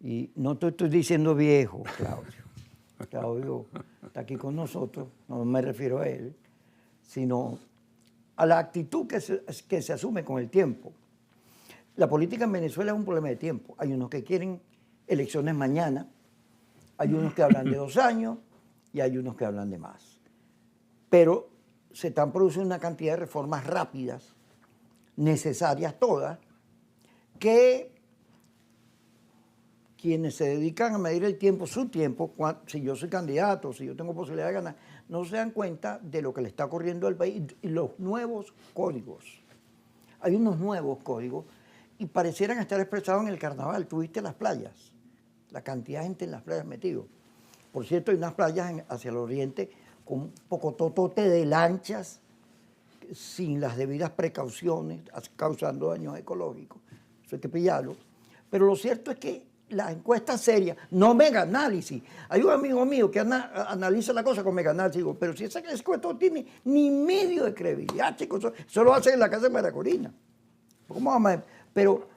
Y no te estoy diciendo viejo, Claudio. Claudio está aquí con nosotros, no me refiero a él, sino a la actitud que se asume con el tiempo. La política en Venezuela es un problema de tiempo. Hay unos que quieren elecciones mañana, hay unos que hablan de 2 años y hay unos que hablan de más. Pero se están produciendo una cantidad de reformas rápidas, necesarias todas, que quienes se dedican a medir el tiempo, su tiempo, si yo soy candidato, si yo tengo posibilidad de ganar, no se dan cuenta de lo que le está ocurriendo al país y los nuevos códigos. Hay unos nuevos códigos y parecieran estar expresados en el carnaval. Tuviste las playas, la cantidad de gente en las playas metido. Por cierto, hay unas playas hacia el oriente con un pocototote de lanchas sin las debidas precauciones, causando daños ecológicos. Eso hay que pillarlo. Pero lo cierto es que las encuestas serias, no mega análisis. Hay un amigo mío que analiza la cosa con mega análisis. Digo, pero si esa encuesta no tiene ni medio de credibilidad, chicos, eso lo hacen en la casa de María Corina. ¿Cómo vamos a ver? Pero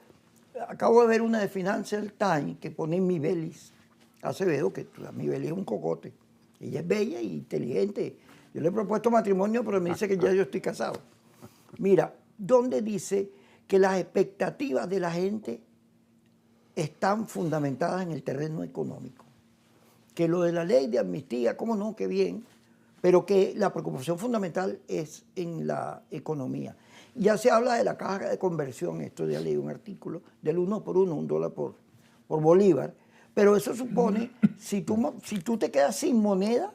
acabo de ver una de Financial Times que pone Mibelis Acevedo, que Mibelis es un cocote. Ella es bella e inteligente. Yo le he propuesto matrimonio, pero me dice que ya yo estoy casado. Mira, donde dice que las expectativas de la gente están fundamentadas en el terreno económico. Que lo de la ley de amnistía, cómo no, qué bien, pero que la preocupación fundamental es en la economía. Ya se habla de la caja de conversión, esto ya leí un artículo, del 1 por 1, $1 por bolívar, pero eso supone, si tú te quedas sin moneda,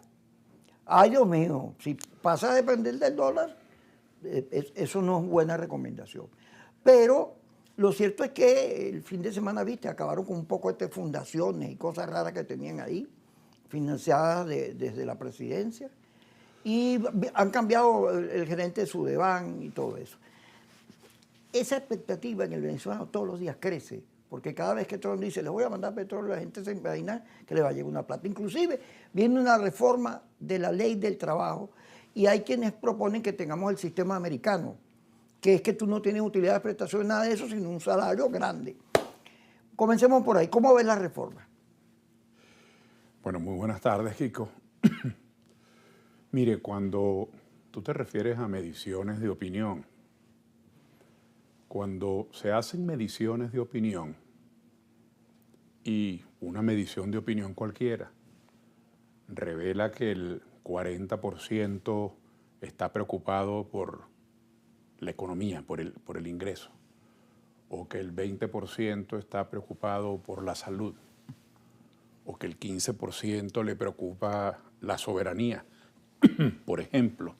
ay Dios mío, si pasas a depender del dólar, eso no es buena recomendación. Pero lo cierto es que el fin de semana, viste, acabaron con un poco de fundaciones y cosas raras que tenían ahí, financiadas desde la presidencia, y han cambiado el gerente de Sudeban y todo eso. Esa expectativa en el venezolano todos los días crece, porque cada vez que Trump dice, le voy a mandar petróleo, la gente se imagina que le va a llegar una plata. Inclusive viene una reforma de la ley del trabajo y hay quienes proponen que tengamos el sistema americano, que es que tú no tienes utilidad de prestación, nada de eso, sino un salario grande. Comencemos por ahí. ¿Cómo ves la reforma? Bueno, muy buenas tardes, Kiko. Mire, cuando tú te refieres a mediciones de opinión, cuando se hacen mediciones de opinión y una medición de opinión cualquiera revela que el 40% está preocupado por la economía, por el ingreso, o que el 20% está preocupado por la salud, o que el 15% le preocupa la soberanía, por ejemplo.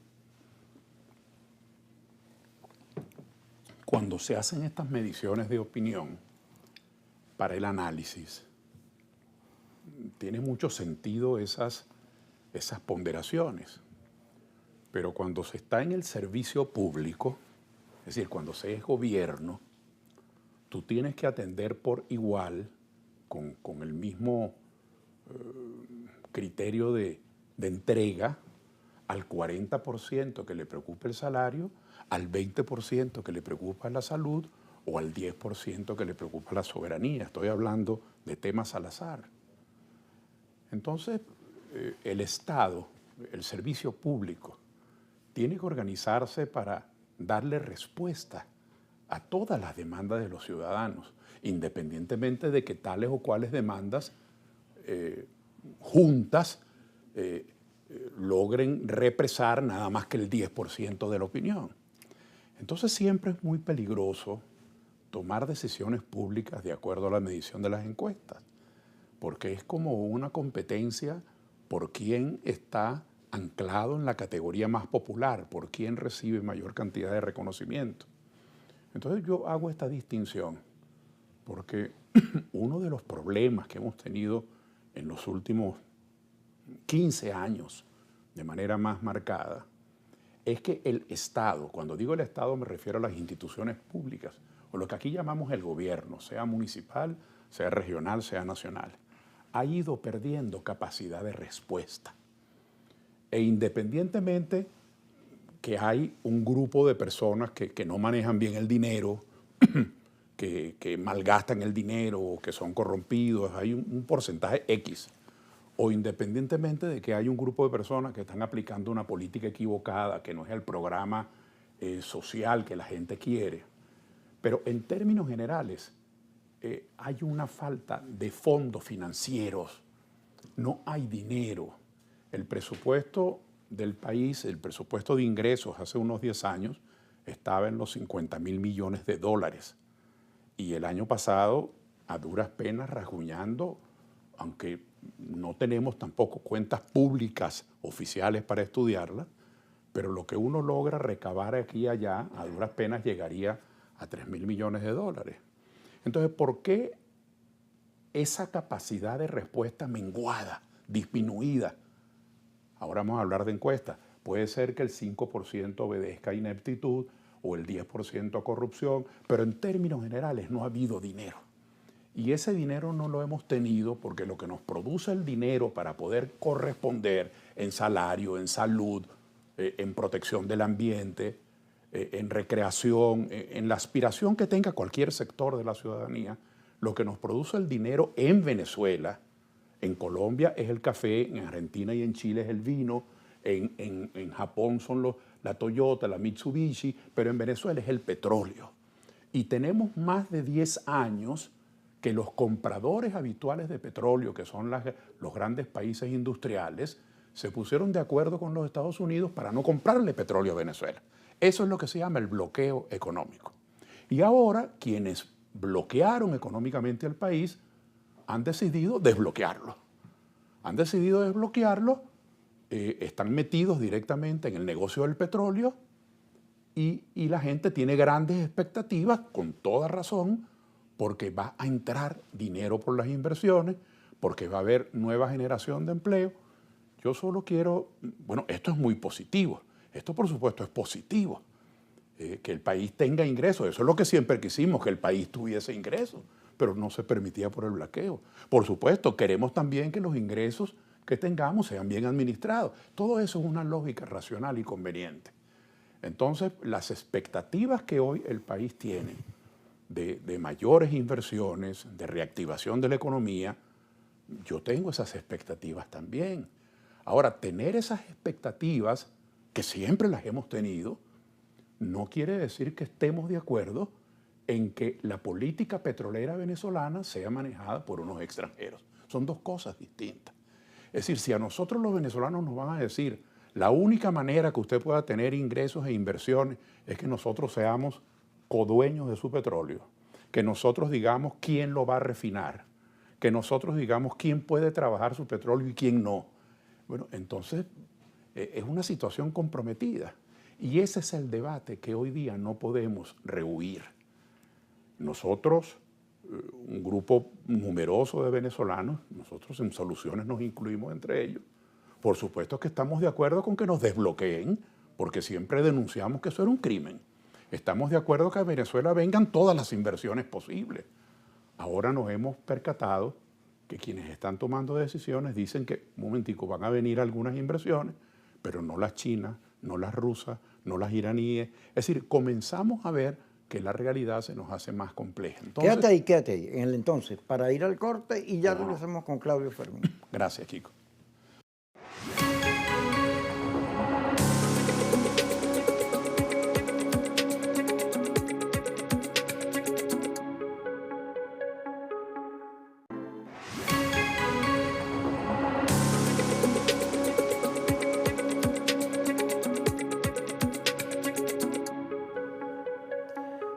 Cuando se hacen estas mediciones de opinión para el análisis, tiene mucho sentido esas ponderaciones. Pero cuando se está en el servicio público, es decir, cuando se es gobierno, tú tienes que atender por igual, con el mismo criterio de entrega, al 40% que le preocupa el salario, al 20% que le preocupa la salud o al 10% que le preocupa la soberanía. Estoy hablando de temas al azar. Entonces, el Estado, el servicio público, tiene que organizarse para darle respuesta a todas las demandas de los ciudadanos, independientemente de que tales o cuales demandas juntas logren represar nada más que el 10% de la opinión. Entonces siempre es muy peligroso tomar decisiones públicas de acuerdo a la medición de las encuestas, porque es como una competencia por quién está anclado en la categoría más popular, por quién recibe mayor cantidad de reconocimiento. Entonces yo hago esta distinción porque uno de los problemas que hemos tenido en los últimos 15 años de manera más marcada es que el Estado, cuando digo el Estado me refiero a las instituciones públicas, o lo que aquí llamamos el gobierno, sea municipal, sea regional, sea nacional, ha ido perdiendo capacidad de respuesta. E independientemente que hay un grupo de personas que no manejan bien el dinero, que malgastan el dinero o que son corrompidos, hay un porcentaje X. O independientemente de que hay un grupo de personas que están aplicando una política equivocada, que no es el programa social que la gente quiere. Pero en términos generales, hay una falta de fondos financieros, no hay dinero. El presupuesto del país, el presupuesto de ingresos hace unos 10 años, estaba en los 50.000 millones de dólares. Y el año pasado, a duras penas, rasguñando, aunque no tenemos tampoco cuentas públicas oficiales para estudiarlas, pero lo que uno logra recabar aquí y allá, a duras penas llegaría a 3.000 millones de dólares. Entonces, ¿por qué esa capacidad de respuesta menguada, disminuida? Ahora vamos a hablar de encuestas. Puede ser que el 5% obedezca a ineptitud o el 10% a corrupción, pero en términos generales no ha habido dinero. Y ese dinero no lo hemos tenido porque lo que nos produce el dinero para poder corresponder en salario, en salud, en protección del ambiente, en recreación, en la aspiración que tenga cualquier sector de la ciudadanía, lo que nos produce el dinero en Venezuela, en Colombia es el café, en Argentina y en Chile es el vino, en Japón son la Toyota, la Mitsubishi, pero en Venezuela es el petróleo. Y tenemos más de 10 años que los compradores habituales de petróleo, que son los grandes países industriales, se pusieron de acuerdo con los Estados Unidos para no comprarle petróleo a Venezuela. Eso es lo que se llama el bloqueo económico. Y ahora quienes bloquearon económicamente al país han decidido desbloquearlo. Han decidido desbloquearlo, están metidos directamente en el negocio del petróleo y la gente tiene grandes expectativas, con toda razón, porque va a entrar dinero por las inversiones, porque va a haber nueva generación de empleo. Yo solo quiero, bueno, esto es muy positivo, esto por supuesto es positivo, que el país tenga ingresos, eso es lo que siempre quisimos, que el país tuviese ingresos, pero no se permitía por el bloqueo. Por supuesto, queremos también que los ingresos que tengamos sean bien administrados. Todo eso es una lógica racional y conveniente. Entonces, las expectativas que hoy el país tiene de mayores inversiones, de reactivación de la economía, yo tengo esas expectativas también. Ahora, tener esas expectativas, que siempre las hemos tenido, no quiere decir que estemos de acuerdo en que la política petrolera venezolana sea manejada por unos extranjeros. Son dos cosas distintas. Es decir, si a nosotros los venezolanos nos van a decir la única manera que usted pueda tener ingresos e inversiones es que nosotros seamos codueños de su petróleo, que nosotros digamos quién lo va a refinar, que nosotros digamos quién puede trabajar su petróleo y quién no. Bueno, entonces es una situación comprometida. Y ese es el debate que hoy día no podemos rehuir. Nosotros, un grupo numeroso de venezolanos, nosotros en Soluciones nos incluimos entre ellos. Por supuesto que estamos de acuerdo con que nos desbloqueen, porque siempre denunciamos que eso era un crimen. Estamos de acuerdo que a Venezuela vengan todas las inversiones posibles. Ahora nos hemos percatado que quienes están tomando decisiones dicen que, un momentico, van a venir algunas inversiones, pero no las chinas, no las rusas, no las iraníes. Es decir, comenzamos a ver que la realidad se nos hace más compleja. Entonces, quédate ahí, en el entonces, para ir al corte y ya regresamos con Claudio Fermín. Gracias, Chico.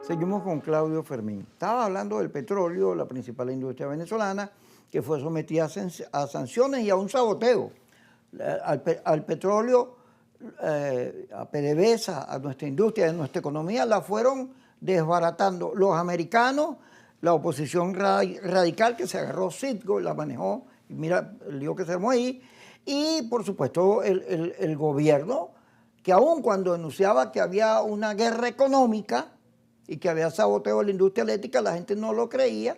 Seguimos con Claudio Fermín. Estaba hablando del petróleo, la principal industria venezolana, que fue sometida a sanciones y a un saboteo. Al petróleo, a PDVSA, a nuestra industria, a nuestra economía, la fueron desbaratando. Los americanos, la oposición radical que se agarró Citgo, la manejó, y mira el lío que se armó ahí, y por supuesto el gobierno, que aun cuando denunciaba que había una guerra económica y que había saboteo de la industria eléctrica, la gente no lo creía,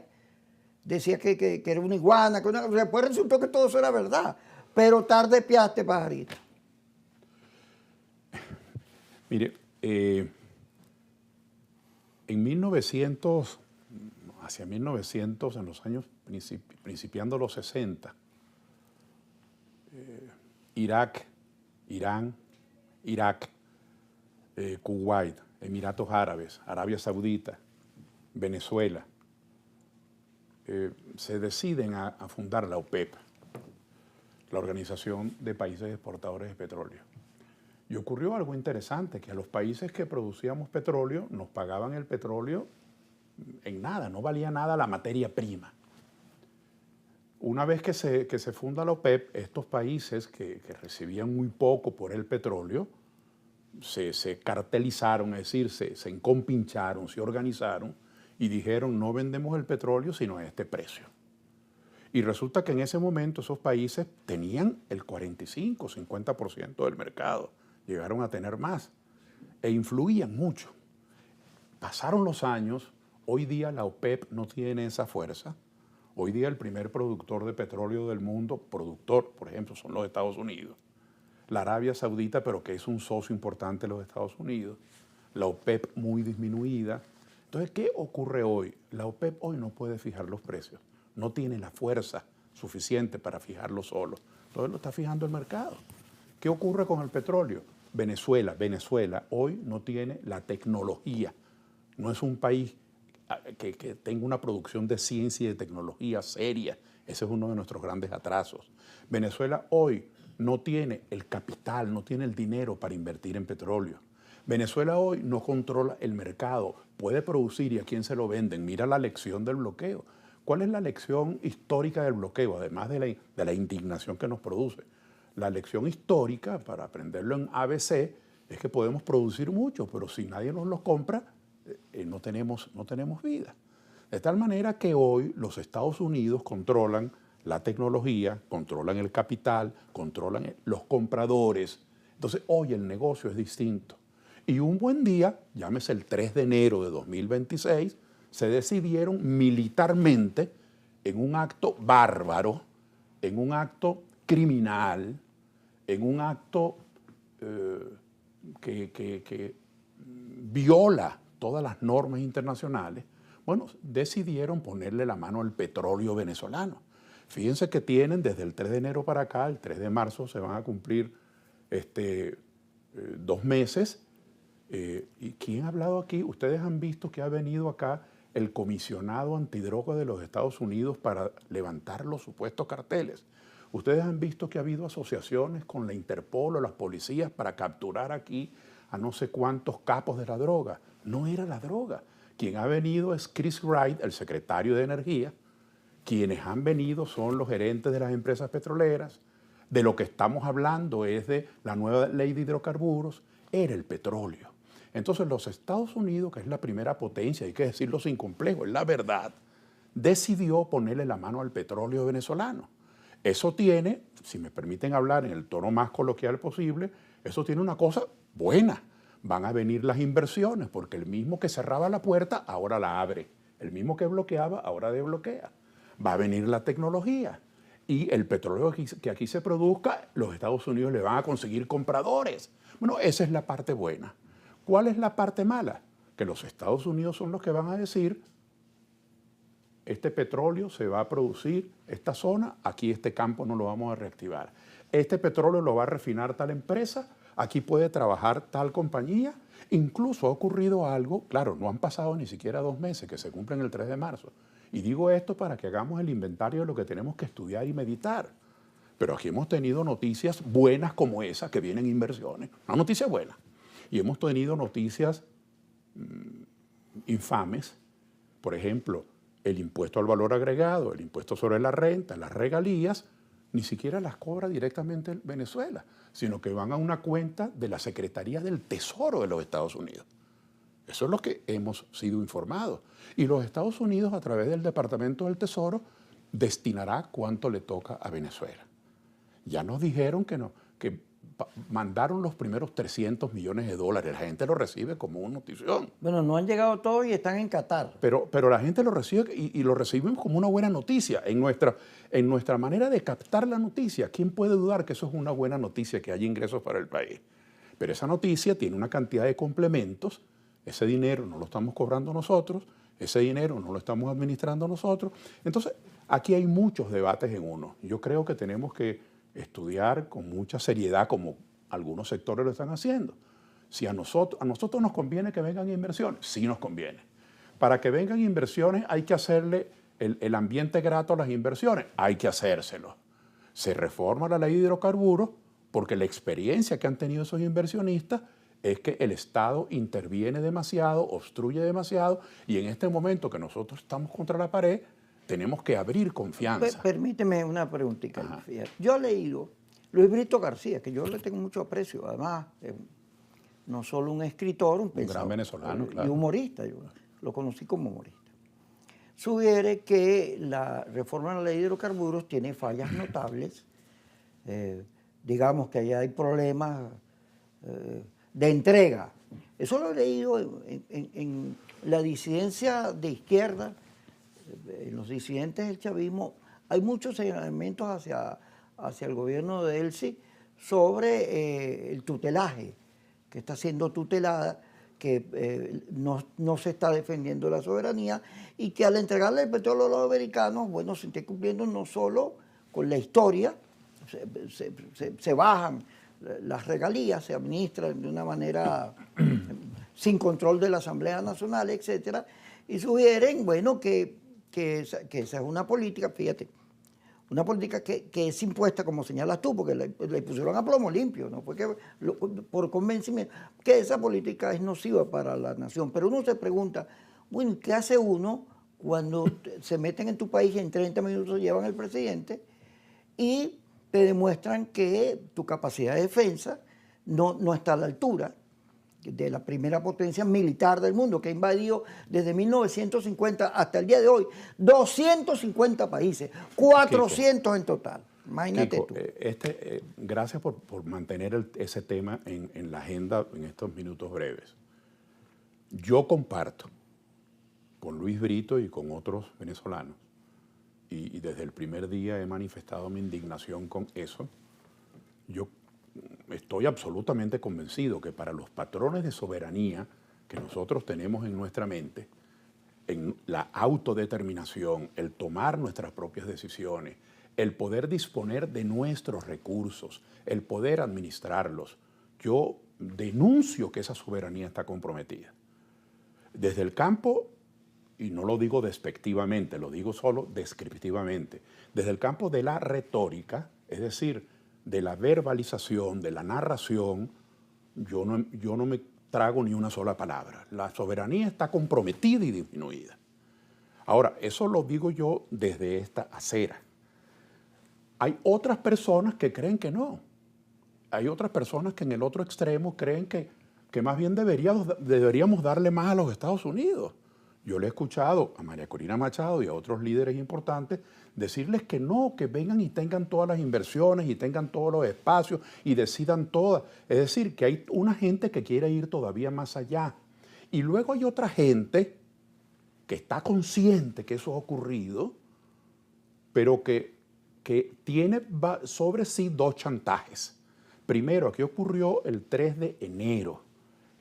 decía que era una iguana, después resultó que todo eso era verdad, pero tarde piaste, pajarito. Mire, en 1900, hacia 1900, en los años principiando los 60, Irak, Irán, Irak, Kuwait, Emiratos Árabes, Arabia Saudita, Venezuela, se deciden a fundar la OPEP, la Organización de Países Exportadores de Petróleo. Y ocurrió algo interesante, que a los países que producíamos petróleo nos pagaban el petróleo en nada, no valía nada la materia prima. Una vez que se funda la OPEP, estos países que recibían muy poco por el petróleo, se cartelizaron, es decir, se encompincharon, se organizaron y dijeron no vendemos el petróleo sino a este precio. Y resulta que en ese momento esos países tenían el 45, 50% del mercado, llegaron a tener más e influían mucho. Pasaron los años, hoy día la OPEP no tiene esa fuerza. Hoy día el primer productor de petróleo del mundo, productor, por ejemplo, son los Estados Unidos. La Arabia Saudita, pero que es un socio importante de los Estados Unidos. La OPEP muy disminuida. Entonces, ¿qué ocurre hoy? La OPEP hoy no puede fijar los precios. No tiene la fuerza suficiente para fijarlo solo. Entonces lo está fijando el mercado. ¿Qué ocurre con el petróleo? Venezuela hoy no tiene la tecnología. No es un país que tenga una producción de ciencia y de tecnología seria. Ese es uno de nuestros grandes atrasos. Venezuela hoy no tiene el capital, no tiene el dinero para invertir en petróleo. Venezuela hoy no controla el mercado, puede producir y a quién se lo venden. Mira la lección del bloqueo. ¿Cuál es la lección histórica del bloqueo, además de la indignación que nos produce? La lección histórica, para aprenderlo en ABC, es que podemos producir mucho, pero si nadie nos los compra, no tenemos vida. De tal manera que hoy los Estados Unidos controlan la tecnología, controlan el capital, controlan los compradores. Entonces hoy el negocio es distinto. Y un buen día, llámese el 3 de enero de 2026, se decidieron militarmente en un acto bárbaro, en un acto criminal, en un acto que viola todas las normas internacionales, bueno, decidieron ponerle la mano al petróleo venezolano. Fíjense que tienen desde el 3 de enero para acá, el 3 de marzo se van a cumplir 2 meses. ¿Y quién ha hablado aquí? Ustedes han visto que ha venido acá el comisionado antidroga de los Estados Unidos para levantar los supuestos carteles. Ustedes han visto que ha habido asociaciones con la Interpol o las policías para capturar aquí a no sé cuántos capos de la droga. No era la droga. Quien ha venido es Chris Wright, el secretario de Energía. Quienes han venido son los gerentes de las empresas petroleras. De lo que estamos hablando es de la nueva ley de hidrocarburos. Era el petróleo. Entonces los Estados Unidos, que es la primera potencia, hay que decirlo sin complejo, es la verdad, decidió ponerle la mano al petróleo venezolano. Eso tiene, si me permiten hablar en el tono más coloquial posible, eso tiene una cosa buena. Van a venir las inversiones, porque el mismo que cerraba la puerta ahora la abre. El mismo que bloqueaba ahora desbloquea. Va a venir la tecnología. Y el petróleo que aquí se produzca, los Estados Unidos le van a conseguir compradores. Bueno, esa es la parte buena. ¿Cuál es la parte mala? Que los Estados Unidos son los que van a decir, este petróleo se va a producir, esta zona, aquí este campo no lo vamos a reactivar. Este petróleo lo va a refinar tal empresa, aquí puede trabajar tal compañía. Incluso ha ocurrido algo, claro, no han pasado ni siquiera 2 meses, que se cumplen el 3 de marzo. Y digo esto para que hagamos el inventario de lo que tenemos que estudiar y meditar. Pero aquí hemos tenido noticias buenas como esa, que vienen inversiones. Una noticia buena. Y hemos tenido noticias infames. Por ejemplo, el impuesto al valor agregado, el impuesto sobre la renta, las regalías, ni siquiera las cobra directamente Venezuela, sino que van a una cuenta de la Secretaría del Tesoro de los Estados Unidos. Eso es lo que hemos sido informados. Y los Estados Unidos, a través del Departamento del Tesoro, destinará cuánto le toca a Venezuela. Ya nos dijeron que no, que mandaron los primeros $300 millones. La gente lo recibe como una notición. Bueno, no han llegado todos y están en Qatar. Pero la gente lo recibe y lo recibimos como una buena noticia. En nuestra manera de captar la noticia, ¿quién puede dudar que eso es una buena noticia, que haya ingresos para el país? Pero esa noticia tiene una cantidad de complementos. Ese dinero no lo estamos cobrando nosotros. Ese dinero no lo estamos administrando nosotros. Entonces, aquí hay muchos debates en uno. Yo creo que tenemos que estudiar con mucha seriedad, como algunos sectores lo están haciendo. Si a nosotros nos conviene que vengan inversiones, sí nos conviene. Para que vengan inversiones hay que hacerle el ambiente grato a las inversiones, hay que hacérselo. Se reforma la ley de hidrocarburos porque la experiencia que han tenido esos inversionistas es que el Estado interviene demasiado, obstruye demasiado, y en este momento que nosotros estamos contra la pared, tenemos que abrir confianza. Permíteme una preguntita. Yo he leído Luis Brito García, que yo le tengo mucho aprecio, además, no solo un escritor, un pensador, gran venezolano, y claro. humorista, yo lo conocí como humorista. Sugiere que la reforma de la ley de hidrocarburos tiene fallas notables, digamos que allá hay problemas de entrega. Eso lo he leído en la disidencia de izquierda, en los disidentes del chavismo. Hay muchos señalamientos hacia el gobierno de Elci sobre el tutelaje, que está siendo tutelada, que no se está defendiendo la soberanía y que al entregarle el petróleo a los americanos, bueno, se está cumpliendo no solo con la historia, se bajan las regalías, se administran de una manera sin control de la Asamblea Nacional, etcétera, y sugieren, bueno, que esa es una política, fíjate, una política que es impuesta, como señalas tú, porque le pusieron a plomo limpio, ¿no? Porque por convencimiento, que esa política es nociva para la nación. Pero uno se pregunta, bueno, ¿qué hace uno cuando se meten en tu país y en 30 minutos llevan al presidente y te demuestran que tu capacidad de defensa no está a la altura de la primera potencia militar del mundo, que ha invadido desde 1950 hasta el día de hoy 250 países, 400 Kiko, en total. Imagínate Kiko, tú. Gracias por mantener ese tema en la agenda en estos minutos breves. Yo comparto con Luis Brito y con otros venezolanos, y desde el primer día he manifestado mi indignación con eso. Yo estoy absolutamente convencido que para los patrones de soberanía que nosotros tenemos en nuestra mente, en la autodeterminación, el tomar nuestras propias decisiones, el poder disponer de nuestros recursos, el poder administrarlos, yo denuncio que esa soberanía está comprometida. Desde el campo, y no lo digo despectivamente, lo digo solo descriptivamente, desde el campo de la retórica, es decir, de la verbalización, de la narración, yo no me trago ni una sola palabra. La soberanía está comprometida y disminuida. Ahora, eso lo digo yo desde esta acera. Hay otras personas que creen que no. Hay otras personas que en el otro extremo creen que más bien deberíamos darle más a los Estados Unidos. Yo le he escuchado a María Corina Machado y a otros líderes importantes decirles que no, que vengan y tengan todas las inversiones y tengan todos los espacios y decidan todas. Es decir, que hay una gente que quiere ir todavía más allá. Y luego hay otra gente que está consciente que eso ha ocurrido, pero que tiene sobre sí dos chantajes. Primero, aquí ocurrió el 3 de enero.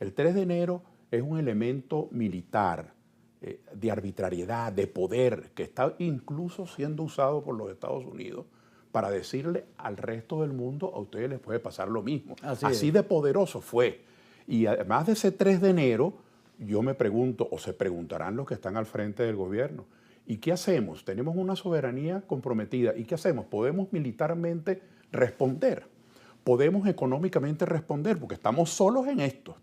El 3 de enero es un elemento militar, de arbitrariedad, de poder, que está incluso siendo usado por los Estados Unidos para decirle al resto del mundo, a ustedes les puede pasar lo mismo. Así de poderoso fue. Y además de ese 3 de enero, yo me pregunto, o se preguntarán los que están al frente del gobierno, ¿y qué hacemos? Tenemos una soberanía comprometida. ¿Y qué hacemos? ¿Podemos militarmente responder? ¿Podemos económicamente responder? Porque estamos solos en esto,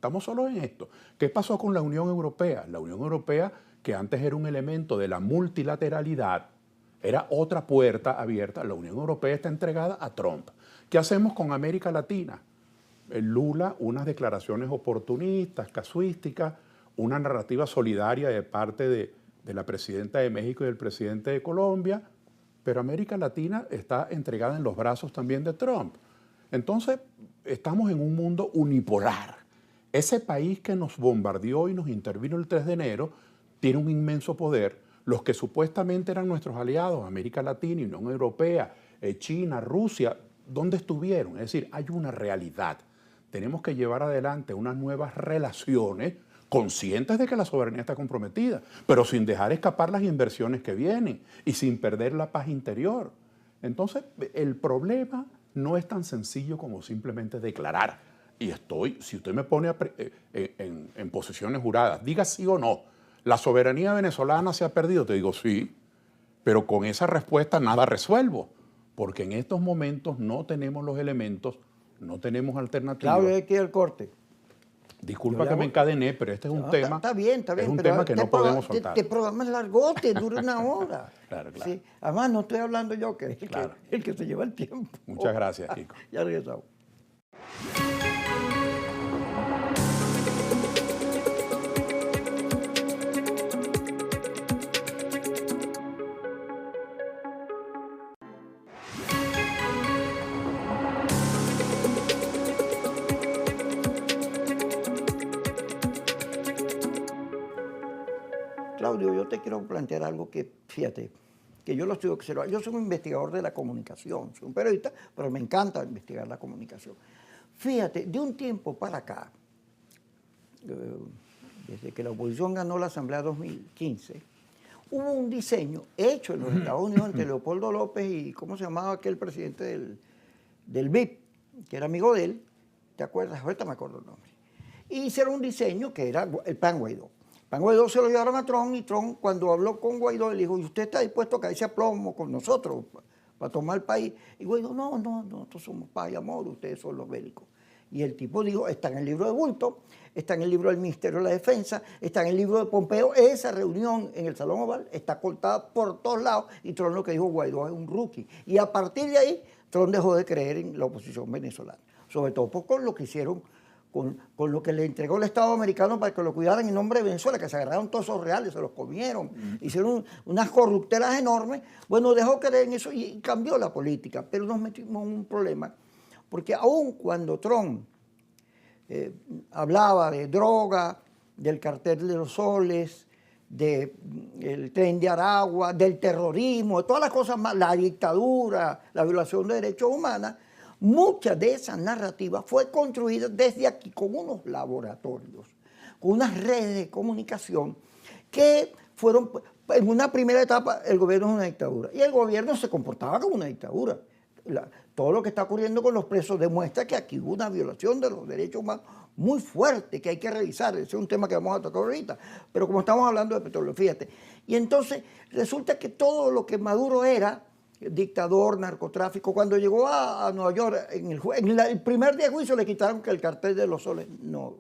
¿Qué pasó con la Unión Europea? La Unión Europea, que antes era un elemento de la multilateralidad, era otra puerta abierta. La Unión Europea está entregada a Trump. ¿Qué hacemos con América Latina? El Lula, unas declaraciones oportunistas, casuísticas, una narrativa solidaria de parte de la presidenta de México y del presidente de Colombia, pero América Latina está entregada en los brazos también de Trump. Entonces, estamos en un mundo unipolar. Ese país que nos bombardeó y nos intervino el 3 de enero tiene un inmenso poder. Los que supuestamente eran nuestros aliados, América Latina, Unión Europea, China, Rusia, ¿dónde estuvieron? Es decir, hay una realidad. Tenemos que llevar adelante unas nuevas relaciones conscientes de que la soberanía está comprometida, pero sin dejar escapar las inversiones que vienen y sin perder la paz interior. Entonces, el problema no es tan sencillo como simplemente declarar. Y si usted me pone en posiciones juradas, diga sí o no, ¿la soberanía venezolana se ha perdido? Te digo sí, pero con esa respuesta nada resuelvo, porque en estos momentos no tenemos los elementos, no tenemos alternativas. Claro, aquí el corte. Disculpa que me encadené, pero este es un tema. Está bien, es un tema que no podemos soltar. Te programas largote, dura una hora. Claro, claro. Sí. Además, no estoy hablando yo, que es Claro. el que se lleva el tiempo. Muchas gracias, Kiko. Ya regresamos. Claudio, yo te quiero plantear algo que, fíjate, que yo lo estoy observando. Yo soy un investigador de la comunicación, soy un periodista, pero me encanta investigar la comunicación. Fíjate, de un tiempo para acá, desde que la oposición ganó la Asamblea 2015, hubo un diseño hecho en los Estados Unidos entre Leopoldo López y, ¿cómo se llamaba aquel presidente del BIP, que era amigo de él? ¿Te acuerdas? Ahorita me acuerdo el nombre. Y hicieron un diseño que era el Plan Guaidó. Plan Guaidó se lo llevaron a Trump y Trump, cuando habló con Guaidó, le dijo, ¿y usted está dispuesto a caerse a plomo con nosotros para tomar el país? Y Guaidó, no, nosotros somos paz y amor, ustedes son los bélicos. Y el tipo dijo, está en el libro de Bulto, está en el libro del Ministerio de la Defensa, está en el libro de Pompeo. Esa reunión en el Salón Oval está cortada por todos lados y Trump lo que dijo, Guaidó es un rookie. Y a partir de ahí, Trump dejó de creer en la oposición venezolana, sobre todo por lo que hicieron con lo que le entregó el Estado americano para que lo cuidaran en nombre de Venezuela, que se agarraron todos esos reales, se los comieron, hicieron unas corruptelas enormes. Bueno, dejó creer en eso y cambió la política, pero nos metimos en un problema, porque aun cuando Trump hablaba de droga, del cartel de los soles, del tren de Aragua, del terrorismo, de todas las cosas más, la dictadura, la violación de derechos humanos, mucha de esa narrativa fue construida desde aquí con unos laboratorios, con unas redes de comunicación que fueron, en una primera etapa el gobierno es una dictadura y el gobierno se comportaba como una dictadura. Todo lo que está ocurriendo con los presos demuestra que aquí hubo una violación de los derechos humanos muy fuerte que hay que revisar. Ese es un tema que vamos a tocar ahorita, pero como estamos hablando de petróleo, fíjate. Y entonces resulta que todo lo que Maduro era, dictador, narcotráfico, cuando llegó a Nueva York, en el primer día de juicio le quitaron que el cartel de los soles no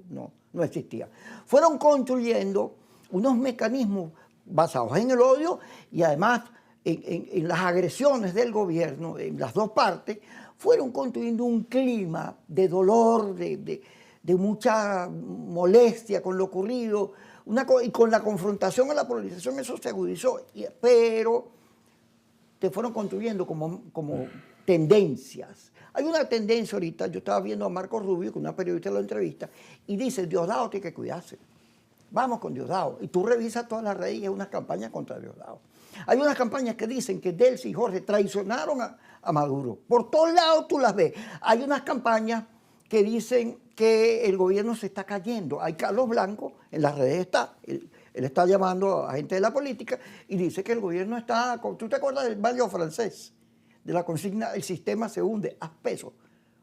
existía. Fueron construyendo unos mecanismos basados en el odio y además en las agresiones del gobierno, en las dos partes, fueron construyendo un clima de dolor, de mucha molestia con lo ocurrido, y con la confrontación a la polarización eso se agudizó, pero te fueron construyendo como tendencias. Hay una tendencia ahorita, yo estaba viendo a Marco Rubio, que una periodista lo entrevista, y dice, Diosdado tiene que cuidarse. Vamos con Diosdado. Y tú revisas todas las redes y hay unas campañas contra Diosdado. Hay unas campañas que dicen que Delcy y Jorge traicionaron a Maduro. Por todos lados tú las ves. Hay unas campañas que dicen que el gobierno se está cayendo. Hay Carlos Blanco, en las redes está, él está llamando a gente de la política y dice que el gobierno está... ¿Tú te acuerdas del barrio francés? De la consigna, el sistema se hunde, haz peso.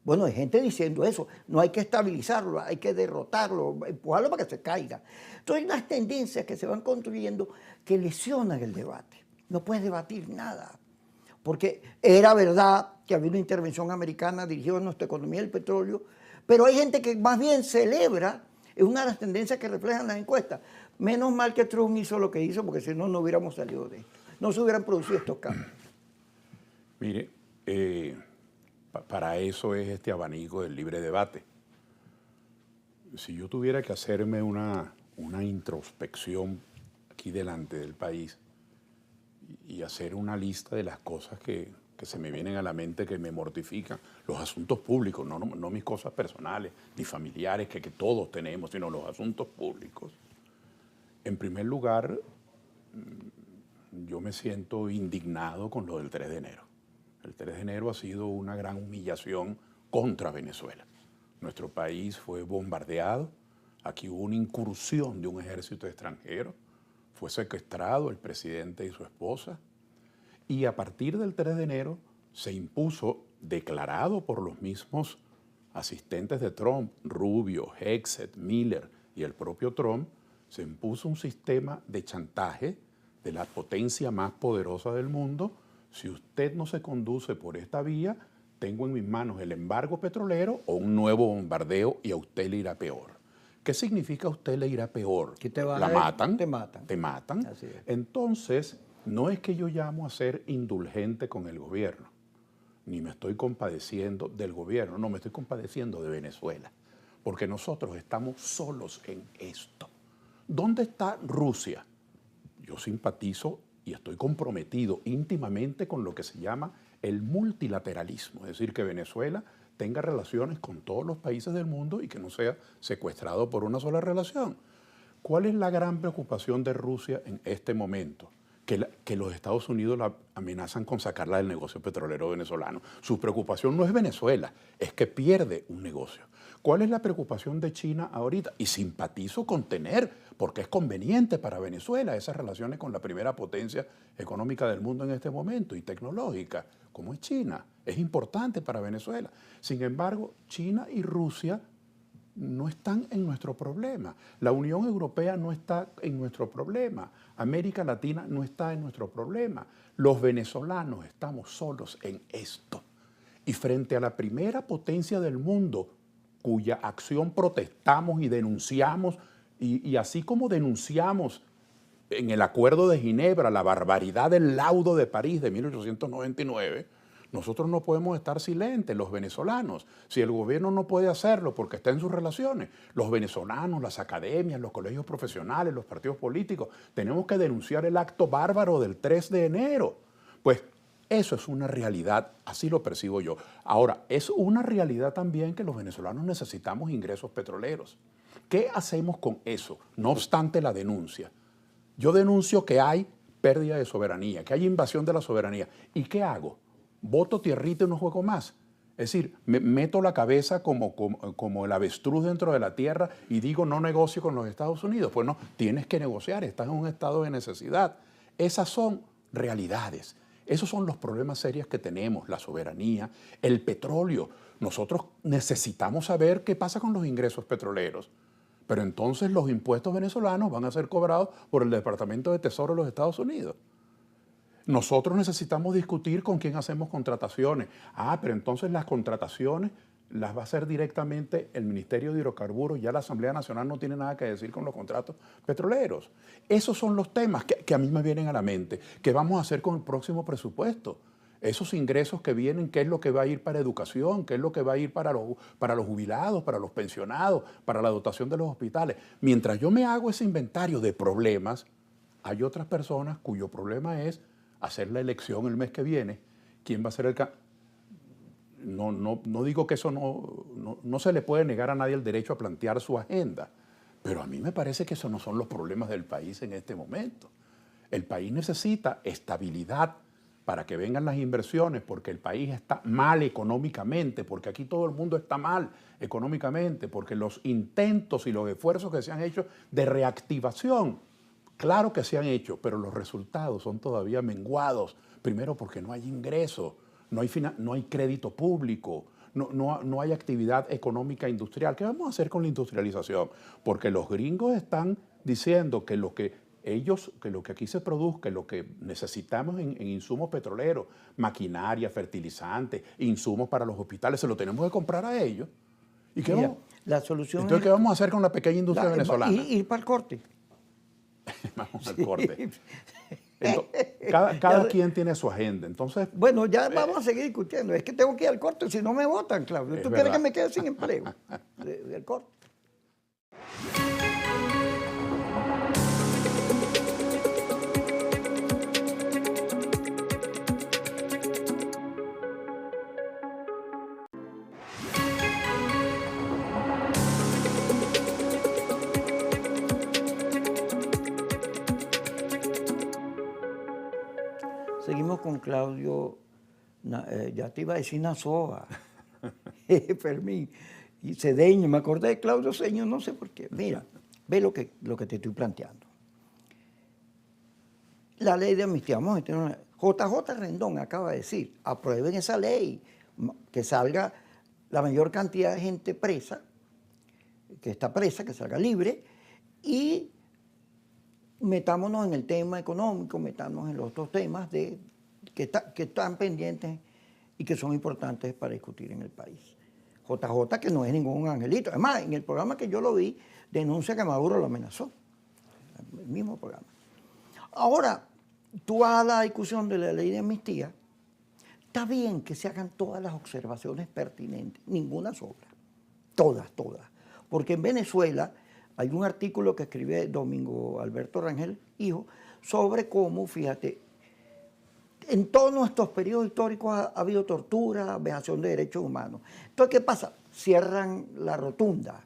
Bueno, hay gente diciendo eso. No hay que estabilizarlo, hay que derrotarlo, empujarlo para que se caiga. Entonces hay unas tendencias que se van construyendo que lesionan el debate. No puedes debatir nada. Porque era verdad que había una intervención americana dirigida a nuestra economía del petróleo, pero hay gente que más bien celebra, es una de las tendencias que reflejan las encuestas. Menos mal que Trump hizo lo que hizo, porque si no, no hubiéramos salido de esto. No se hubieran producido estos cambios. Mire, para eso es este abanico del libre debate. Si yo tuviera que hacerme una introspección aquí delante del país y hacer una lista de las cosas que se me vienen a la mente, que me mortifican, los asuntos públicos, no mis cosas personales ni familiares que todos tenemos, sino los asuntos públicos. En primer lugar, yo me siento indignado con lo del 3 de enero. El 3 de enero ha sido una gran humillación contra Venezuela. Nuestro país fue bombardeado, Aquí hubo una incursión de un ejército extranjero, fue secuestrado el presidente y su esposa, y a partir del 3 de enero se impuso, declarado por los mismos asistentes de Trump, Rubio, Hegseth, Miller y el propio Trump, se impuso un sistema de chantaje de la potencia más poderosa del mundo. Si usted no se conduce por esta vía, tengo en mis manos el embargo petrolero o un nuevo bombardeo y a usted le irá peor. ¿Qué significa a usted le irá peor? Que te van La a- matan. te matan. Te matan. Así es. Entonces, no es que yo llamo a ser indulgente con el gobierno, ni me estoy compadeciendo del gobierno, no, me estoy compadeciendo de Venezuela, porque nosotros estamos solos en esto. ¿Dónde está Rusia? Yo simpatizo y estoy comprometido íntimamente con lo que se llama el multilateralismo, es decir, que Venezuela tenga relaciones con todos los países del mundo y que no sea secuestrado por una sola relación. ¿Cuál es la gran preocupación de Rusia en este momento? Que los Estados Unidos la amenazan con sacarla del negocio petrolero venezolano. Su preocupación no es Venezuela, es que pierde un negocio. ¿Cuál es la preocupación de China ahorita? Y simpatizo con tener, porque es conveniente para Venezuela esas relaciones con la primera potencia económica del mundo en este momento y tecnológica, como es China. Es importante para Venezuela. Sin embargo, China y Rusia no están en nuestro problema. La Unión Europea no está en nuestro problema. América Latina no está en nuestro problema. Los venezolanos estamos solos en esto. Y frente a la primera potencia del mundo, cuya acción protestamos y denunciamos, y así como denunciamos en el Acuerdo de Ginebra la barbaridad del laudo de París de 1899, nosotros no podemos estar silentes, los venezolanos. Si el gobierno no puede hacerlo porque está en sus relaciones, los venezolanos, las academias, los colegios profesionales, los partidos políticos, tenemos que denunciar el acto bárbaro del 3 de enero. Pues eso es una realidad, así lo percibo yo. Ahora, es una realidad también que los venezolanos necesitamos ingresos petroleros. ¿Qué hacemos con eso? No obstante la denuncia. Yo denuncio que hay pérdida de soberanía, que hay invasión de la soberanía. ¿Y qué hago? Boto tierrita y no juego más. Es decir, me meto la cabeza como el avestruz dentro de la tierra y digo no negocio con los Estados Unidos. Pues no, tienes que negociar, estás en un estado de necesidad. Esas son realidades. Esos son los problemas serios que tenemos, la soberanía, el petróleo. Nosotros necesitamos saber qué pasa con los ingresos petroleros. Pero entonces los impuestos venezolanos van a ser cobrados por el Departamento de Tesoro de los Estados Unidos. Nosotros necesitamos discutir con quién hacemos contrataciones. Pero entonces las contrataciones las va a hacer directamente el Ministerio de Hidrocarburos. Ya la Asamblea Nacional no tiene nada que decir con los contratos petroleros. Esos son los temas que a mí me vienen a la mente. ¿Qué vamos a hacer con el próximo presupuesto? Esos ingresos que vienen, ¿qué es lo que va a ir para educación? ¿Qué es lo que va a ir para los jubilados, para los pensionados, para la dotación de los hospitales? Mientras yo me hago ese inventario de problemas, hay otras personas cuyo problema es hacer la elección el mes que viene. ¿Quién va a ser el candidato? No digo que eso no se le puede negar a nadie el derecho a plantear su agenda, pero a mí me parece que esos no son los problemas del país en este momento. El país necesita estabilidad para que vengan las inversiones, porque el país está mal económicamente, porque aquí todo el mundo está mal económicamente, porque los intentos y los esfuerzos que se han hecho de reactivación, claro que se han hecho, pero los resultados son todavía menguados. Primero porque no hay ingresos, no hay crédito público, no hay actividad económica industrial. ¿Qué vamos a hacer con la industrialización? Porque los gringos están diciendo que lo que aquí se produzca, lo que necesitamos en insumos petroleros, maquinaria, fertilizantes, insumos para los hospitales, se lo tenemos que comprar a ellos. ¿Y qué vamos? La solución Entonces, ¿qué vamos a hacer con la pequeña industria venezolana? Ir para el corte. Vamos al corte. Entonces, cada quien tiene su agenda. Entonces, bueno, ya vamos a seguir discutiendo. Es que tengo que ir al corte, si no me votan, Claudio. ¿Tú quieres que me quede sin empleo? Del corte. Seguimos con Claudio, ya te iba a decir Nazoa, Fermín. Y Cedeño, me acordé de Claudio Cedeño, no sé por qué. Mira, ve lo que te estoy planteando. La ley de amnistía, vamos a tener una... JJ Rendón acaba de decir, aprueben esa ley, que salga la mayor cantidad de gente presa, que está presa, que salga libre, y metámonos en el tema económico, metámonos en los otros temas que están pendientes y que son importantes para discutir en el país. JJ, que no es ningún angelito. Además, en el programa que yo lo vi, denuncia que Maduro lo amenazó. El mismo programa. Ahora, tú vas a la discusión de la ley de amnistía, está bien que se hagan todas las observaciones pertinentes, ninguna sobra. Todas. Porque en Venezuela hay un artículo que escribe Domingo Alberto Rangel, hijo, sobre cómo, fíjate, en todos nuestros periodos históricos ha habido tortura, vejación de derechos humanos. Entonces, ¿qué pasa? Cierran la rotunda,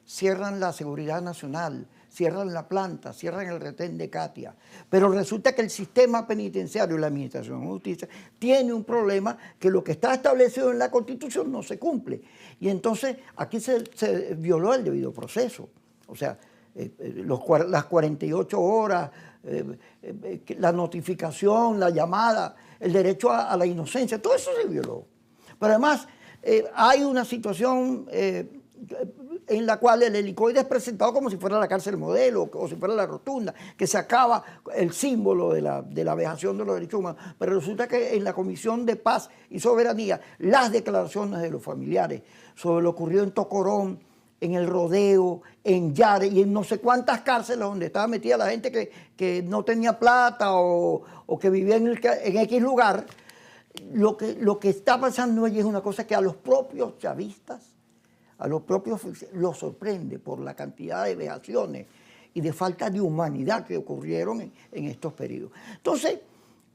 cierran la seguridad nacional, cierran la planta, cierran el retén de Katia. Pero resulta que el sistema penitenciario y la administración de justicia tiene un problema, que lo que está establecido en la Constitución no se cumple. Y entonces aquí se violó el debido proceso. O sea, las 48 horas, la notificación, la llamada, el derecho a la inocencia, todo eso se violó. Pero además hay una situación en la cual el helicoide es presentado como si fuera la cárcel modelo o si fuera la rotunda, que se acaba el símbolo de la vejación de los derechos humanos. Pero resulta que en la Comisión de Paz y Soberanía, las declaraciones de los familiares sobre lo ocurrido en Tocorón, en El Rodeo, en Yare y en no sé cuántas cárceles donde estaba metida la gente que no tenía plata o que vivía en X lugar, lo que está pasando allí es una cosa que a los propios chavistas, a los propios los sorprende por la cantidad de vejaciones y de falta de humanidad que ocurrieron en estos periodos. Entonces,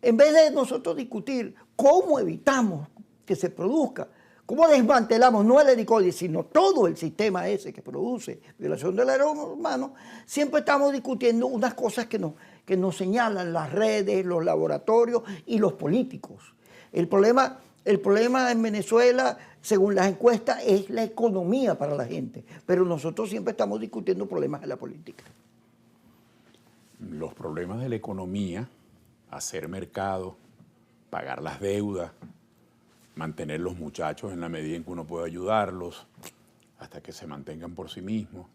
en vez de nosotros discutir cómo evitamos que se produzca, cómo desmantelamos no el helicoide, sino todo el sistema ese que produce violación de los derechos humanos, siempre estamos discutiendo unas cosas que nos señalan las redes, los laboratorios y los políticos. El problema en Venezuela, según las encuestas, es la economía para la gente, pero nosotros siempre estamos discutiendo problemas de la política. Los problemas de la economía, hacer mercado, pagar las deudas, mantener los muchachos en la medida en que uno puede ayudarlos, hasta que se mantengan por sí mismos.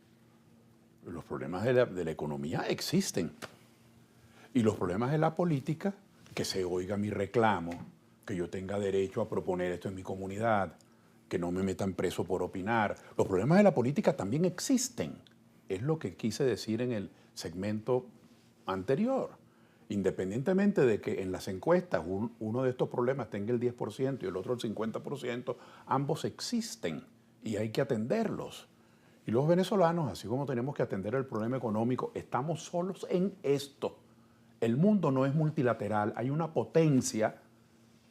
Los problemas de la economía existen. Y los problemas de la política, que se oiga mi reclamo, que yo tenga derecho a proponer esto en mi comunidad, que no me metan preso por opinar. Los problemas de la política también existen. Es lo que quise decir en el segmento anterior. Independientemente de que en las encuestas uno de estos problemas tenga el 10% y el otro el 50%, ambos existen y hay que atenderlos. Y los venezolanos, así como tenemos que atender el problema económico, estamos solos en esto. El mundo no es multilateral, hay una potencia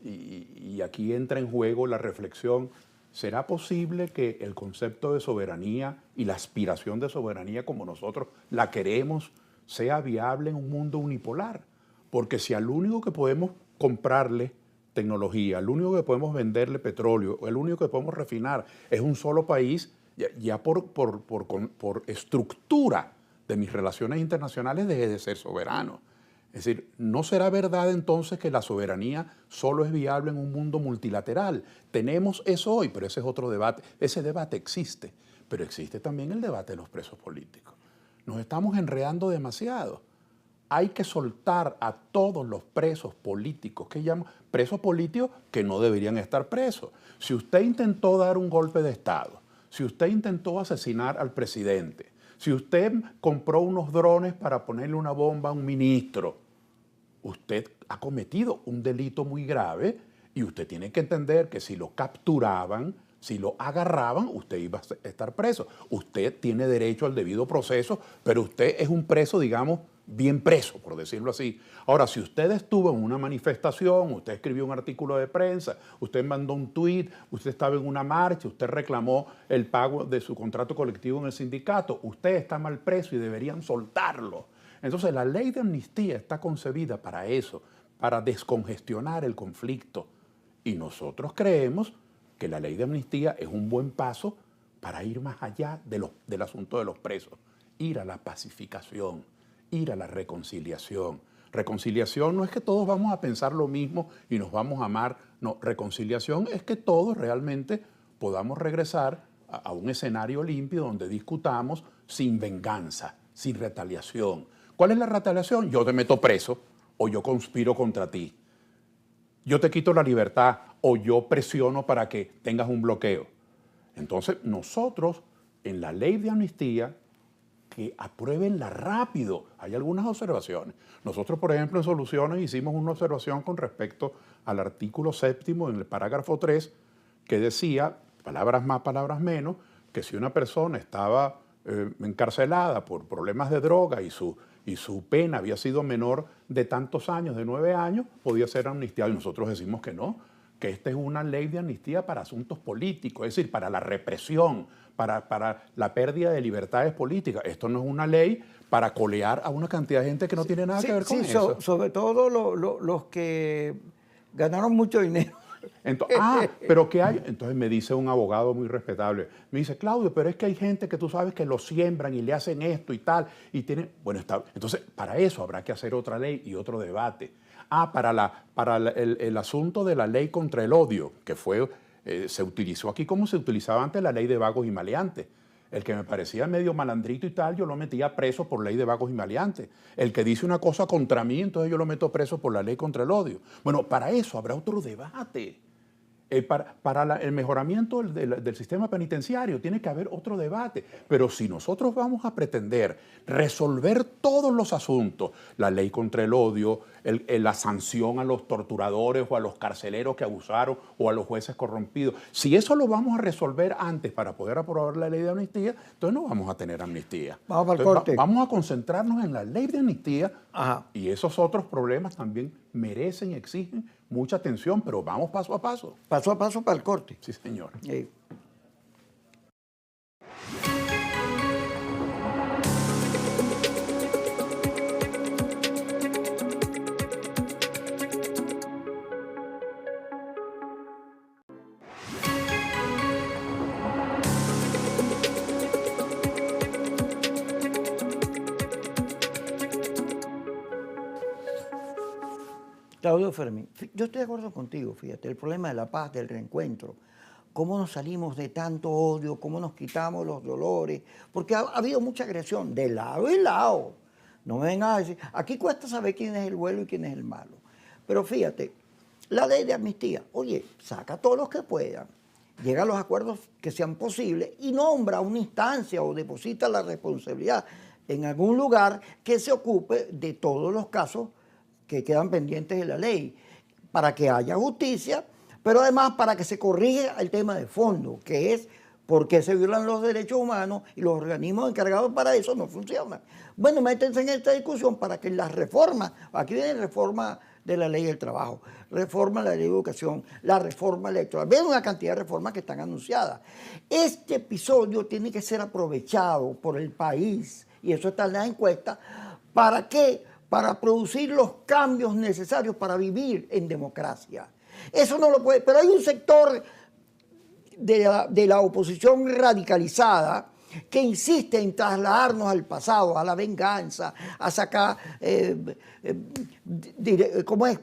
y aquí entra en juego la reflexión. ¿Será posible que el concepto de soberanía y la aspiración de soberanía como nosotros la queremos sea viable en un mundo unipolar? Porque si al único que podemos comprarle tecnología, al único que podemos venderle petróleo, el único que podemos refinar es un solo país, ya por estructura de mis relaciones internacionales dejé de ser soberano. Es decir, ¿no será verdad entonces que la soberanía solo es viable en un mundo multilateral? Tenemos eso hoy, pero ese es otro debate. Ese debate existe, pero existe también el debate de los presos políticos. Nos estamos enredando demasiado. Hay que soltar a todos los presos políticos, que llaman presos políticos que no deberían estar presos. Si usted intentó dar un golpe de Estado, si usted intentó asesinar al presidente, si usted compró unos drones para ponerle una bomba a un ministro, usted ha cometido un delito muy grave y usted tiene que entender que si lo capturaban, si lo agarraban, usted iba a estar preso. Usted tiene derecho al debido proceso, pero usted es un preso, digamos, bien preso, por decirlo así. Ahora, si usted estuvo en una manifestación, usted escribió un artículo de prensa, usted mandó un tuit, usted estaba en una marcha, usted reclamó el pago de su contrato colectivo en el sindicato, usted está mal preso y deberían soltarlo. Entonces, la ley de amnistía está concebida para eso, para descongestionar el conflicto. Y nosotros creemos que la ley de amnistía es un buen paso para ir más allá del asunto de los presos, ir a la pacificación, ir a la reconciliación. Reconciliación no es que todos vamos a pensar lo mismo y nos vamos a amar, no, reconciliación es que todos realmente podamos regresar a un escenario limpio donde discutamos sin venganza, sin retaliación. ¿Cuál es la retaliación? Yo te meto preso o yo conspiro contra ti. Yo te quito la libertad o yo presiono para que tengas un bloqueo. Entonces, nosotros, en la ley de amnistía, que apruébenla rápido. Hay algunas observaciones. Nosotros, por ejemplo, en Soluciones hicimos una observación con respecto al artículo 7º, en el parágrafo 3, que decía, palabras más, palabras menos, que si una persona estaba encarcelada por problemas de droga y su pena había sido menor de tantos años, de 9 años, podía ser amnistiado. Y nosotros decimos que no, que esta es una ley de amnistía para asuntos políticos, es decir, para la represión, para la pérdida de libertades políticas. Esto no es una ley para colear a una cantidad de gente que no tiene nada que ver con eso. Sobre todo los que ganaron mucho dinero. Entonces, pero ¿qué hay? Entonces me dice un abogado muy respetable, me dice, Claudio, pero es que hay gente que tú sabes que lo siembran y le hacen esto y tal, y tienen, bueno, está, entonces para eso habrá que hacer otra ley y otro debate. Para el asunto de la ley contra el odio, que se utilizó aquí como se utilizaba antes la ley de vagos y maleantes. El que me parecía medio malandrito y tal, yo lo metía preso por ley de vagos y maleantes. El que dice una cosa contra mí, entonces yo lo meto preso por la ley contra el odio. Bueno, para eso habrá otro debate. Para el mejoramiento del sistema penitenciario tiene que haber otro debate. Pero si nosotros vamos a pretender resolver todos los asuntos, la ley contra el odio, la sanción a los torturadores o a los carceleros que abusaron o a los jueces corrompidos, si eso lo vamos a resolver antes para poder aprobar la ley de amnistía, entonces no vamos a tener amnistía. Vamos para el corte. Vamos a concentrarnos en la ley de amnistía. Ajá. Y esos otros problemas también merecen y exigen mucha atención, pero vamos paso a paso. Paso a paso para el corte. Sí, señor. Claudio Fermín, yo estoy de acuerdo contigo, fíjate, el problema de la paz, del reencuentro, cómo nos salimos de tanto odio, cómo nos quitamos los dolores, porque ha habido mucha agresión de lado y lado. No me vengan a decir, aquí cuesta saber quién es el bueno y quién es el malo. Pero fíjate, la ley de amnistía, oye, saca a todos los que puedan, llega a los acuerdos que sean posibles y nombra una instancia o deposita la responsabilidad en algún lugar que se ocupe de todos los casos que quedan pendientes de la ley, para que haya justicia, pero además para que se corrija el tema de fondo, que es por qué se violan los derechos humanos y los organismos encargados para eso no funcionan. Bueno, métanse en esta discusión para que las reformas, aquí viene reforma de la ley del trabajo, reforma de la ley de educación, la reforma electoral, ven una cantidad de reformas que están anunciadas. Este episodio tiene que ser aprovechado por el país, y eso está en las encuestas, ¿para qué? Para producir los cambios necesarios para vivir en democracia. Eso no lo puede, pero hay un sector de la oposición radicalizada que insiste en trasladarnos al pasado, a la venganza, a sacar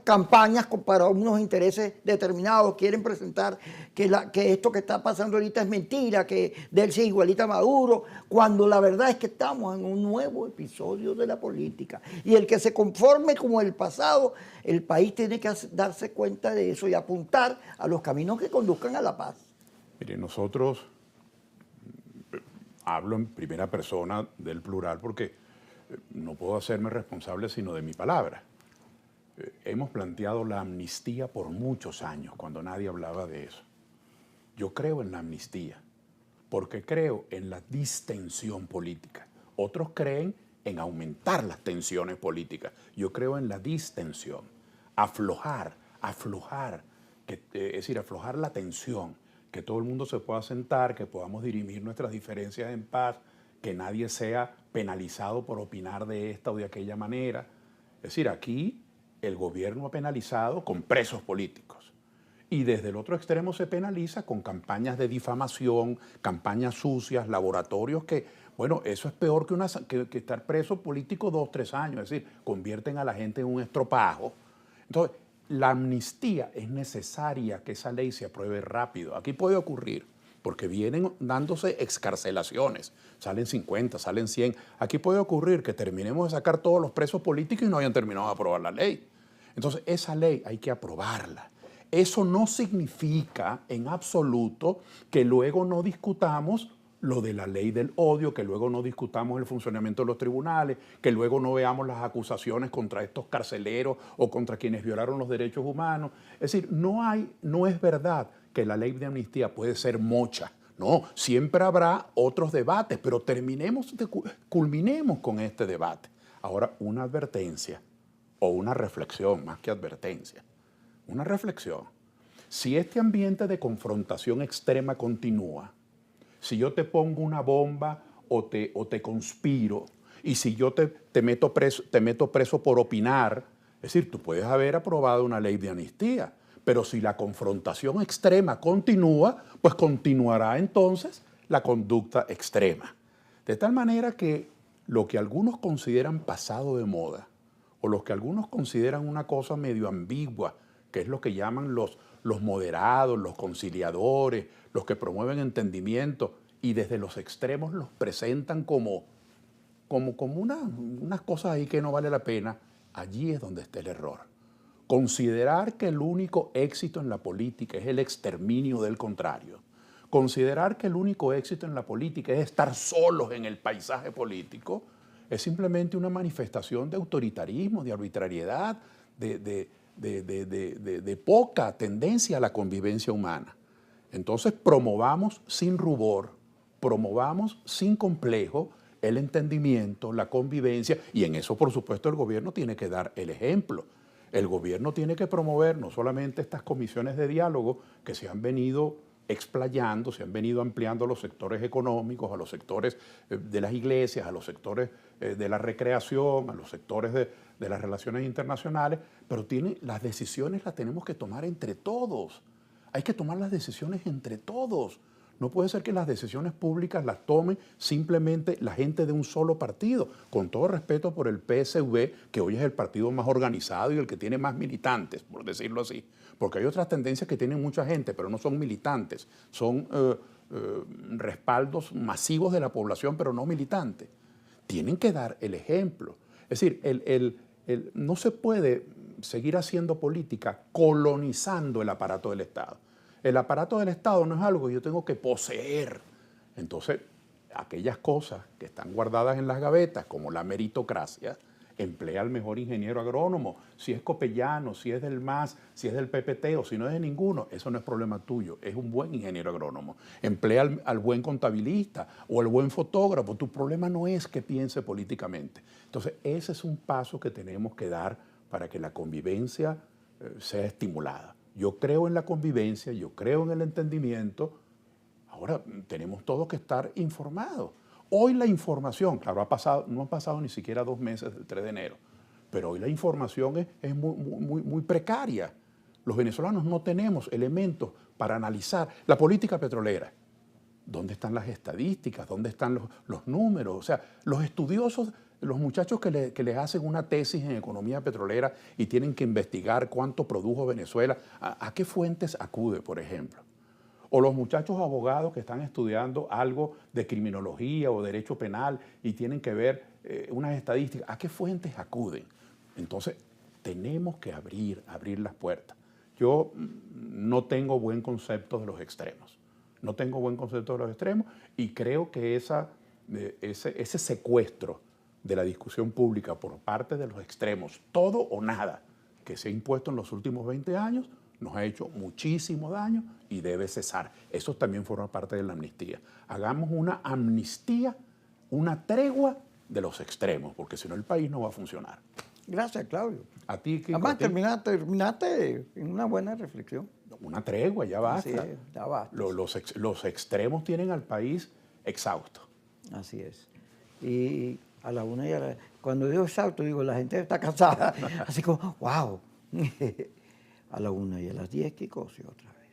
campañas para unos intereses determinados. Quieren presentar que esto que está pasando ahorita es mentira, que del sí igualita a Maduro, cuando la verdad es que estamos en un nuevo episodio de la política. Y el que se conforme como el pasado, el país tiene que darse cuenta de eso y apuntar a los caminos que conduzcan a la paz. Mire, nosotros, hablo en primera persona del plural porque no puedo hacerme responsable sino de mi palabra. Hemos planteado la amnistía por muchos años, cuando nadie hablaba de eso. Yo creo en la amnistía, porque creo en la distensión política. Otros creen en aumentar las tensiones políticas. Yo creo en la distensión, aflojar, es decir, aflojar la tensión, que todo el mundo se pueda sentar, que podamos dirimir nuestras diferencias en paz, que nadie sea penalizado por opinar de esta o de aquella manera. Es decir, aquí el gobierno ha penalizado con presos políticos Y desde el otro extremo se penaliza con campañas de difamación, campañas sucias, laboratorios que, bueno, eso es peor que estar preso político 2, 3 años. Es decir, convierten a la gente en un estropajo. Entonces, la amnistía es necesaria que esa ley se apruebe rápido. Aquí puede ocurrir, porque vienen dándose excarcelaciones. Salen 50, salen 100. Aquí puede ocurrir que terminemos de sacar todos los presos políticos y no hayan terminado de aprobar la ley. Entonces, esa ley hay que aprobarla. Eso no significa en absoluto que luego no discutamos lo de la ley del odio, que luego no discutamos el funcionamiento de los tribunales, que luego no veamos las acusaciones contra estos carceleros o contra quienes violaron los derechos humanos. Es decir, no es verdad que la ley de amnistía puede ser mocha. No, siempre habrá otros debates, pero culminemos con este debate. Ahora, una advertencia o una reflexión, más que advertencia. Una reflexión. Si este ambiente de confrontación extrema continúa, si yo te pongo una bomba o te conspiro, y si yo te meto preso por opinar, es decir, tú puedes haber aprobado una ley de amnistía, pero si la confrontación extrema continúa, pues continuará entonces la conducta extrema. De tal manera que lo que algunos consideran pasado de moda, o lo que algunos consideran una cosa medio ambigua, que es lo que llaman los moderados, los conciliadores, los que promueven entendimiento, y desde los extremos los presentan como unas cosas ahí que no vale la pena. Allí es donde está el error. Considerar que el único éxito en la política es el exterminio del contrario. Considerar que el único éxito en la política es estar solos en el paisaje político es simplemente una manifestación de autoritarismo, de arbitrariedad, de poca tendencia a la convivencia humana. Entonces promovamos sin rubor, promovamos sin complejo el entendimiento, la convivencia, y en eso por supuesto el gobierno tiene que dar el ejemplo. El gobierno tiene que promover no solamente estas comisiones de diálogo que se han venido explayando, se han venido ampliando a los sectores económicos, a los sectores de las iglesias, a los sectores de la recreación, a los sectores de las relaciones internacionales, pero las decisiones las tenemos que tomar entre todos. Hay que tomar las decisiones entre todos. No puede ser que las decisiones públicas las tome simplemente la gente de un solo partido, con todo respeto por el PSV, que hoy es el partido más organizado y el que tiene más militantes, por decirlo así. Porque hay otras tendencias que tienen mucha gente, pero no son militantes, son respaldos masivos de la población, pero no militantes. Tienen que dar el ejemplo. Es decir, no se puede seguir haciendo política colonizando el aparato del Estado. El aparato del Estado no es algo que yo tengo que poseer. Entonces, aquellas cosas que están guardadas en las gavetas, como la meritocracia, emplea al mejor ingeniero agrónomo. Si es copellano, si es del MAS, si es del PPT o si no es de ninguno, eso no es problema tuyo, es un buen ingeniero agrónomo. Emplea al buen contabilista o al buen fotógrafo. Tu problema no es que piense políticamente. Entonces, ese es un paso que tenemos que dar para que la convivencia sea estimulada. Yo creo en la convivencia, yo creo en el entendimiento. Ahora tenemos todos que estar informados. Hoy la información, claro, no han pasado ni siquiera 2 meses del 3 de enero, pero hoy la información es muy precaria. Los venezolanos no tenemos elementos para analizar la política petrolera. ¿Dónde están las estadísticas? ¿Dónde están los números? O sea, los estudiosos, los muchachos que les hacen una tesis en economía petrolera y tienen que investigar cuánto produjo Venezuela, ¿a qué fuentes acude, por ejemplo? O los muchachos abogados que están estudiando algo de criminología o derecho penal y tienen que ver unas estadísticas, ¿a qué fuentes acuden? Entonces, tenemos que abrir las puertas. Yo no tengo buen concepto de los extremos. No tengo buen concepto de los extremos y creo que ese secuestro de la discusión pública por parte de los extremos, todo o nada, que se ha impuesto en los últimos 20 años, nos ha hecho muchísimo daño y debe cesar. Eso también forma parte de la amnistía. Hagamos una amnistía, una tregua de los extremos, porque si no el país no va a funcionar. Gracias, Claudio. A ti, Kiko, Además, terminaste en una buena reflexión. Una tregua, ya basta. Así es, ya basta. Los extremos tienen al país exhausto. Así es. Y a la una y a la... Cuando digo exhausto, digo, la gente está cansada. Así como, wow. a la 1 y a las 10, Kiko, sí, otra vez.